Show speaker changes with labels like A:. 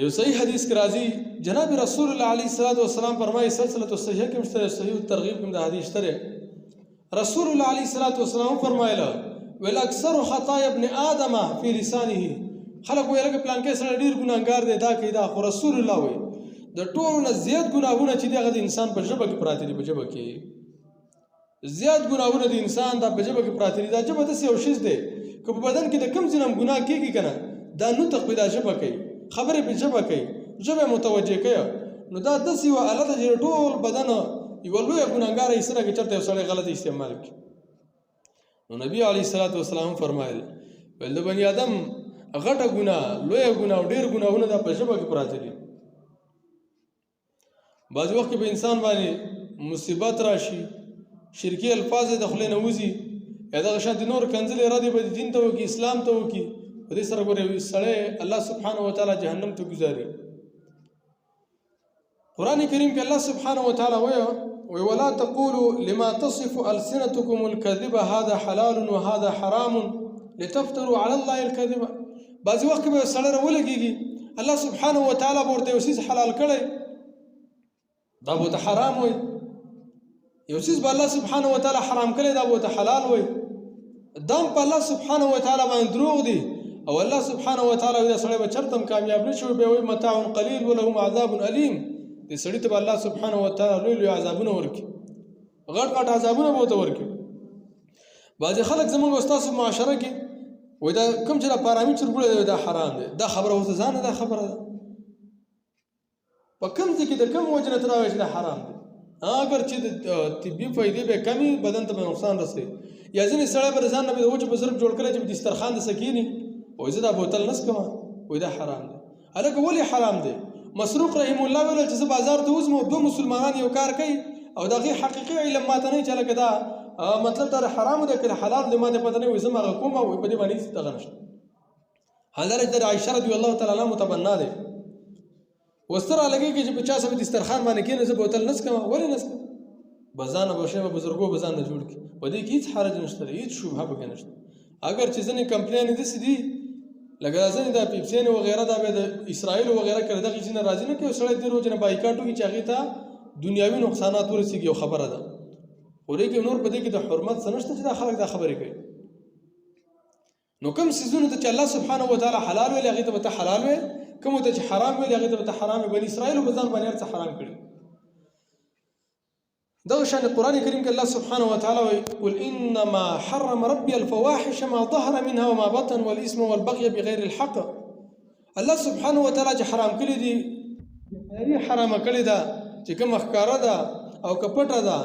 A: یو صحیح حدیث کې راځي جناب رسول الله علیه الصلاۃ والسلام فرمایي سلسله الصحیحه کې مشته صحیح الترغیب کې د حدیث تره رسول الله علیه الصلاۃ والسلام فرمایله ول اکثر خطايا ابن ادم فی لسانه خلق ویل کې پلان کې سره ډیر ګناګار دی دا کې دا خو رسول الله وي د ټولو نه زیات ګناهونه چې دغه انسان په ژبه کې پراته دي په ژبه کې زیات ګناهونه د انسان د په ژبه کې پراته دي دا ژبه د یو شیز دی که په بدن کې د کم ځنم ګناه کیږي کنه دا نو تقبل ژبه کوي خبره په ژبه کوي ژبه متوجه کوي نو دا د سی و الله د ټول بدن یو لوی ګناګار یې سره کې چرته سره غلط استعمال کوي نو نبی علی صلوات و سلام فرمایل ول د بنی آدم غټه ګناه لوی ګناه ډیر ګناهونه د په ژبه کې پراته دي بعض وخت به انسان باندې مصیبت راشي شرکی الفاظ د خلې نه وځي یا دغه شان د نور کنځل اراده به دین ته وکي اسلام ته وکي په دې سره ګورې سړی الله سبحانه و تعالی جهنم ته گزاري قران کریم کې الله سبحانه و تعالی وی ولا تقولوا لما تصف السنتكم الكذب هذا حلال وهذا حرام لتفتروا على الله الكذب بعض وخت به سړی راولګيږي الله سبحانه و تعالی ورته یو څه حلال کړي دا به حرام وي یو څه به الله سبحانه و تعالی حرام کړي دا به حلال وي دام په الله سبحانه و تعالی باندې دروغ دي او الله سبحانه و تعالی دا سړی به چرته کامیاب نشي به وي متاع قليل ولهم عذاب الیم دې سړی ته الله سبحانه و تعالی لوی لوی عذابونه ورکي غټ غټ عذابونه به ته ورکي بعض خلک زموږ استاد معاشره کې وای دا کوم چې پارامي چرګوله دا حرام دی دا خبره ورته ځانه دا خبره ده په کوم ځای کې د کوم وجه نه تراوي چې دا حرام دی اگر چې طبي فائدې به کمی بدن ته نقصان رسي یا ځینې سړی به ځان نه به وجه بزرګ جوړ کړي چې دسترخوان د سکینی او زه دا بوتل نس کوم وای دا حرام دی الګ ولې حرام دی مسروق رحم الله ویل چې بازار ته وزمو دو مسلمانان یو کار کوي او دغه حقيقي علم ماته نه چله کدا مطلب دا حرام دی که حلال دی ماته پته نه وي زما کوم او په دې باندې دغه نشته حضرت عائشہ رضی الله تعالی عنها متبنا ده وستر لګي چې 50 په دسترخوان باندې کې نه زه بوتل نس کوم ولې نس بزانه بشه بزرګو بزانه جوړ کی په دې کې هیڅ حرج نشته هیڅ شوبه به نشته اگر چې ځنې کمپلین دي سدي لکه ځنې د پیپسین او غیره د اسرائیل او غیره کړه دغه چې راځي نه کې سړی د روز نه بایکاټو کې چاغي ته دنیاوی نقصانات ورسیږي خبره ده ورې کې نور په دې کې د حرمت سنشته چې د خلک دا خبرې کوي نو کوم سيزونه ته چې الله سبحانه و تعالی حلال ویل هغه ته حلال ویل کوم ته چې حرام ویل هغه ته حرام ویل بنی اسرائیل په ځان باندې څه حرام کړی دا شان القرآن الكريم کې الله سبحانه وتعالى قل انما حرم ربي الفواحش ما ظهر منها وما بطن والاثم والبغي بغير الحق الله سبحانه وتعالى چې حرام کړی دي حرام کړی دا چې کوم ښکارا ده او کپټه ده